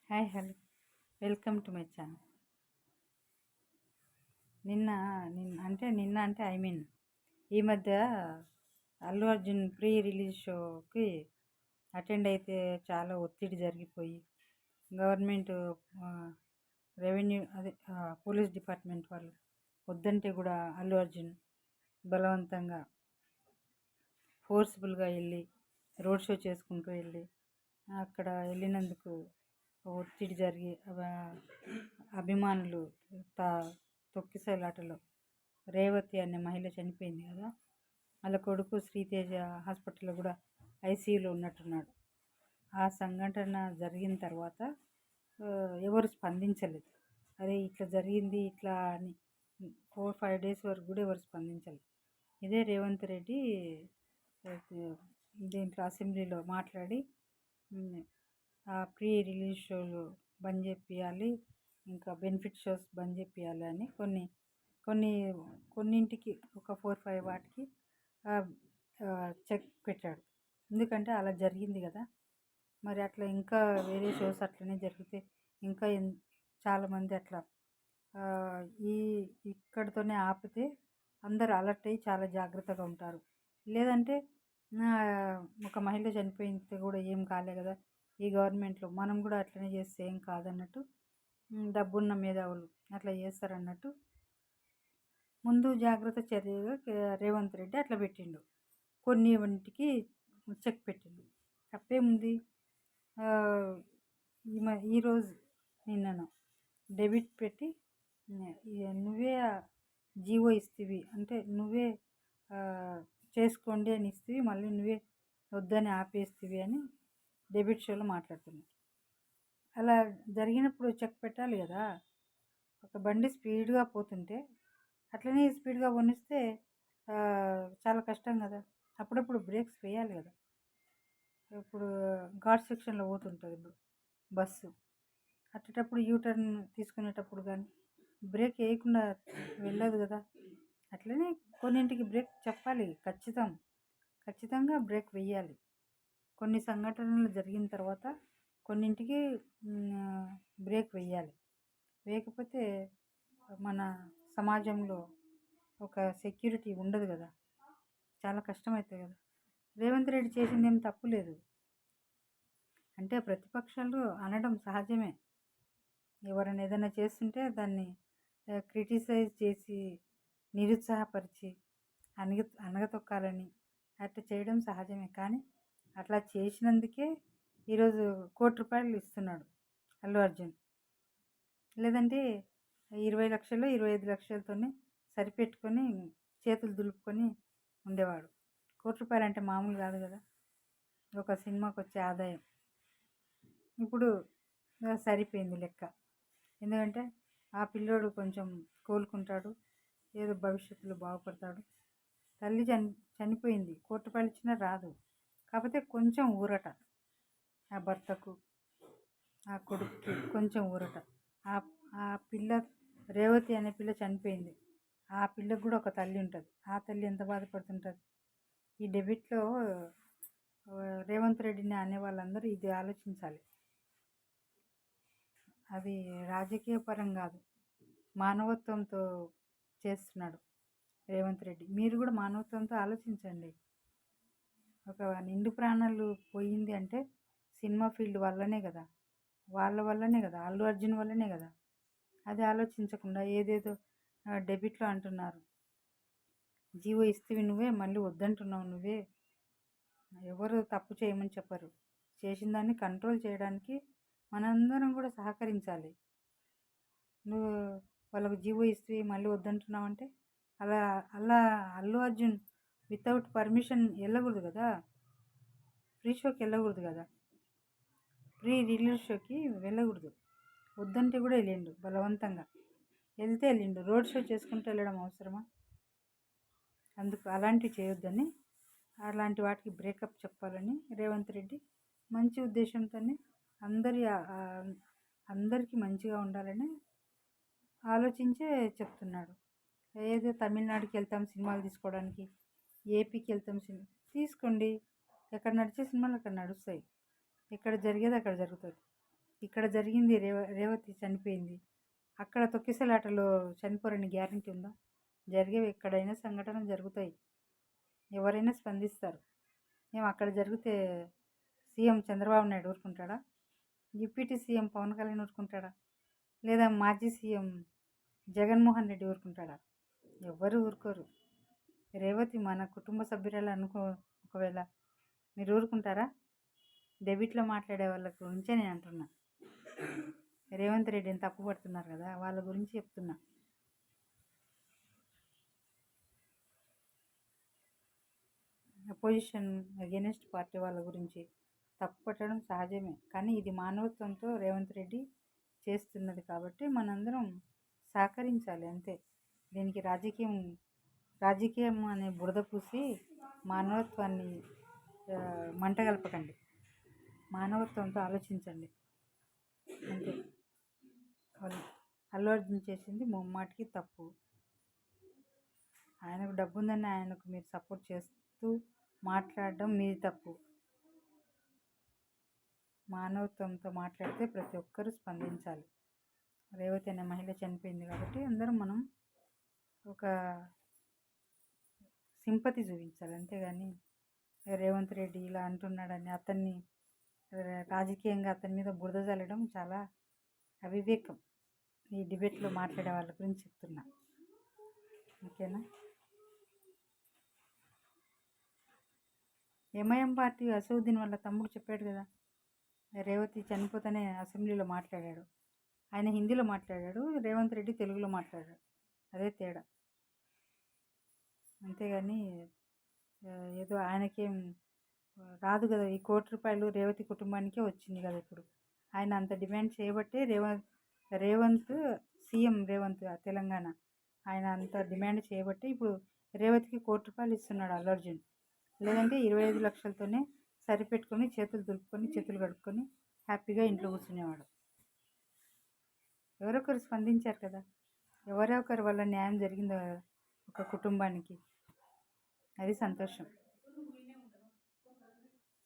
Hi hello welcome to my channel. నిన్న నిన్న అంటే ఈ మధ్య అల్లు అర్జున్ ప్రీ రిలీజ్ షోకి అటెండ్ అయితే చాలా ఒత్తిడి జరిగిపోయి గవర్నమెంట్ రెవెన్యూ పోలీస్ డిపార్ట్మెంట్ వాళ్ళు వద్దంటే కూడా అల్లు అర్జున్ బలవంతంగా ఫోర్స్ఫుల్గా వెళ్ళి రోడ్ షో చేసుకుంటూ వెళ్ళి అక్కడ వెళ్ళినందుకు ఒత్తిడి జరిగి అభిమానులు తొక్కిసలాటలో రేవతి అనే మహిళ చనిపోయింది కదా. వాళ్ళ కొడుకు శ్రీతేజ హాస్పిటల్లో కూడా ఐసీయూలో ఉన్నట్టున్నాడు. ఆ సంఘటన జరిగిన తర్వాత ఎవరు స్పందించలేదు. అరే ఇట్లా జరిగింది ఇట్లా అని 4-5 డేస్ వరకు కూడా ఎవరు స్పందించలేదు. ఇదే రేవంత్ రెడ్డి దీంట్లో అసెంబ్లీలో మాట్లాడి ఆ ప్రీ రిలీజ్ షోలు బంద్ చేపియాలి, ఇంకా బెనిఫిట్ షోస్ బంద్ చేపియాలి అని కొన్నింటికి ఒక 4-5 వాటికి చెక్ పెట్టాడు. ఎందుకంటే అలా జరిగింది కదా. మరి అట్లా ఇంకా వేరే షోస్ అట్లనే జరిగితే ఇంకా చాలామంది అట్లా ఇక్కడితోనే ఆపితే అందరు అలర్ట్ అయ్యి చాలా జాగ్రత్తగా ఉంటారు. లేదంటే ఒక మహిళ చనిపోయితే కూడా ఏం కాలే కదా, ఈ గవర్నమెంట్లో మనం కూడా అట్లనే చేస్తే ఏం కాదన్నట్టు డబ్బున్న మేధావులు అట్లా చేస్తారన్నట్టు ముందు జాగ్రత్త చర్యగా రేవంత్ రెడ్డి అట్లా పెట్టిండు. కొన్నింటికి చెక్ పెట్టిండు. తప్పేముంది? ఈరోజు నిన్నను డెబిట్ పెట్టి నువ్వే జీవో ఇస్తేవి అంటే నువ్వే చేసుకోండి అని ఇస్తేవి, మళ్ళీ నువ్వే వద్దని ఆపేస్తేవి అని డెబిట్ షోలో మాట్లాడుతున్నాడు. అలా జరిగినప్పుడు చెక్ పెట్టాలి కదా. ఒక బండి స్పీడ్గా పోతుంటే అట్లనే స్పీడ్గా కొనిస్తే చాలా కష్టం కదా. అప్పుడప్పుడు బ్రేక్స్ వేయాలి కదా. ఇప్పుడు ఘాట్ సెక్షన్లో పోతుంటుంది ఇప్పుడు బస్సు, అట్టేటప్పుడు యూటర్న్ తీసుకునేటప్పుడు కానీ బ్రేక్ వేయకుండా వెళ్ళదు కదా. అట్లనే కొన్నింటికి బ్రేక్ చెప్పాలి, ఖచ్చితంగా బ్రేక్ వేయాలి. కొన్ని సంఘటనలు జరిగిన తర్వాత కొన్నింటికి బ్రేక్ వేయాలి. వేయకపోతే మన సమాజంలో ఒక సెక్యూరిటీ ఉండదు కదా, చాలా కష్టమవుతుంది కదా. రేవంత్ రెడ్డి చేసింది ఏం తప్పు లేదు. అంటే ప్రతిపక్షాలు అనడం సహజమే. ఎవరైనా ఏదైనా చేస్తుంటే దాన్ని క్రిటిసైజ్ చేసి నిరుత్సాహపరిచి అనగతొక్కాలని అట్లా చేయడం సహజమే. కానీ అట్లా చేసినందుకే ఈరోజు ₹1 కోటి ఇస్తున్నాడు అల్లు అర్జున్. లేదంటే 20 లక్షలు 25 లక్షలతోనే సరిపెట్టుకొని చేతులు దులుపుకొని ఉండేవాడు. ₹1 కోటి అంటే మామూలు కాదు కదా, ఒక సినిమాకి వచ్చే ఆదాయం. ఇప్పుడు సరిపోయింది లెక్క. ఎందుకంటే ఆ పిల్లోడు కొంచెం కోలుకుంటాడు, ఏదో భవిష్యత్తులో బాగుపడతాడు. తల్లి చనిపోయింది, ₹1 కోటి ఇచ్చినా రాదు. కాకపోతే కొంచెం ఊరట, ఆ భర్తకు ఆ కొడుకుకి కొంచెం ఊరట. ఆ పిల్ల రేవతి అనే పిల్ల చనిపోయింది. ఆ పిల్లకు కూడా ఒక తల్లి ఉంటుంది. ఆ తల్లి ఎంత బాధపడుతుంటుంది. ఈ డెబిట్లో రేవంత్ రెడ్డిని అనే వాళ్ళందరూ ఇది ఆలోచించాలి. అది రాజకీయ పరం కాదు, మానవత్వంతో చేస్తున్నాడు రేవంత్ రెడ్డి. మీరు కూడా మానవత్వంతో ఆలోచించండి. ఒక నిండు ప్రాణాలు పోయింది అంటే సినిమా ఫీల్డ్ వల్లనే కదా, వాళ్ళ వల్లనే కదా, అల్లు అర్జున్ వల్లనే కదా. అది ఆలోచించకుండా ఏదేదో డెబిట్లో అంటున్నారు. జీవో ఇస్తేవి నువ్వే, మళ్ళీ వద్దంటున్నావు నువ్వే. ఎవరు తప్పు చేయమని చెప్పరు. చేసిన దాన్ని కంట్రోల్ చేయడానికి మనందరం కూడా సహకరించాలి. నువ్వు వాళ్ళకు జీవో ఇస్తే మళ్ళీ వద్దంటున్నావు అంటే అలా అల్లు అర్జున్ వితౌట్ పర్మిషన్ వెళ్ళకూడదు కదా, ఫ్రీ షోకి వెళ్ళకూడదు కదా, ప్రీ రిలీజ్ షోకి వెళ్ళకూడదు. వద్దంటే కూడా వెళ్ళిండు, బలవంతంగా వెళ్తే వెళ్ళిండు. రోడ్ షో చేసుకుంటూ వెళ్ళడం అవసరమా? అందుకు అలాంటివి చేయొద్దని, అలాంటి వాటికి బ్రేకప్ చెప్పాలని రేవంత్ రెడ్డి మంచి ఉద్దేశంతోనే అందరికీ మంచిగా ఉండాలని ఆలోచించే చెప్తున్నాడు. ఏదో తమిళనాడుకి వెళ్తాం సినిమాలు తీసుకోవడానికి, ఏపీకి వెళ్తాం తీసుకోండి. ఎక్కడ నడిచే సినిమాలు అక్కడ నడుస్తాయి, ఎక్కడ జరిగేది అక్కడ జరుగుతుంది. ఇక్కడ జరిగింది రేవతి చనిపోయింది. అక్కడ తొక్కిసలాటలో చనిపోరని గ్యారంటీ ఉందా? జరిగేవి ఎక్కడైనా సంఘటనలు జరుగుతాయి. ఎవరైనా స్పందిస్తారు. అక్కడ జరిగితే సీఎం చంద్రబాబు నాయుడు ఊరుకుంటాడా? డిప్యూటీ సీఎం పవన్ కళ్యాణ్ ఊరుకుంటాడా? లేదా మాజీ సీఎం జగన్మోహన్ రెడ్డి ఊరుకుంటాడా? ఎవ్వరు ఊరుకోరు. రేవతి మన కుటుంబ సభ్యురాలు ఒకవేళ మీరు ఊరుకుంటారా? డెబిట్లో మాట్లాడే వాళ్ళ గురించే నేను అంటున్నా. రేవంత్ రెడ్డిని తప్పు పడుతున్నారు కదా, వాళ్ళ గురించి చెప్తున్నా. అపోజిషన్ అగెనిస్ట్ పార్టీ వాళ్ళ గురించి తప్పు పట్టడం సహజమే. కానీ ఇది మానవత్వంతో రేవంత్ రెడ్డి చేస్తున్నది కాబట్టి మనందరం సహకరించాలి అంతే. దీనికి రాజకీయం అనే బురద పూసి మానవత్వాన్ని మంటగలపకండి. మానవత్వంతో ఆలోచించండి అంతే. అల్లు అర్జున్ చేసింది ముమ్మాటికి తప్పు. ఆయనకు డబ్బు ఉందని ఆయనకు మీరు సపోర్ట్ చేస్తూ మాట్లాడడం మీది తప్పు. మానవత్వంతో మాట్లాడితే ప్రతి ఒక్కరూ స్పందించాలి. రేవతి అనే మహిళ చనిపోయింది కాబట్టి అందరం మనం ఒక సింపతి చూపించాలి. అంతేగాని రేవంత్ రెడ్డి ఇలా అంటున్నాడని అతన్ని రాజకీయంగా అతని మీద బురద చల్లడం చాలా అవివేకం. ఈ డిబేట్లో మాట్లాడే వాళ్ళ గురించి చెప్తున్నా. ఓకేనా? ఎంఐఎం పార్టీ అసదుద్దీన్ వాళ్ళ తమ్ముడు చెప్పాడు కదా, రేవతి చనిపోతేనే అసెంబ్లీలో మాట్లాడాడు. ఆయన హిందీలో మాట్లాడాడు, రేవంత్ రెడ్డి తెలుగులో మాట్లాడాడు. అదే తేడా. అంతేగాని ఏదో ఆయనకేం రాదు కదా. ఈ ₹1 రేవతి కుటుంబానికే వచ్చింది కదా. ఇప్పుడు ఆయన అంత డిమాండ్ చేయబట్టే రేవంత్ సీఎం రేవంత్ తెలంగాణ ఆయన అంత డిమాండ్ చేయబట్టి ఇప్పుడు రేవతికి ₹1 ఇస్తున్నాడు అల్లు అర్జున్. లేదంటే 25 లక్షలతోనే సరిపెట్టుకొని చేతులు దులుపుకొని చేతులు కడుక్కొని హ్యాపీగా ఇంట్లో కూర్చునేవాడు. ఎవరొకరు స్పందించారు కదా. ఎవరో ఒకరి వల్ల న్యాయం జరిగింది ఒక కుటుంబానికి. అది సంతోషం.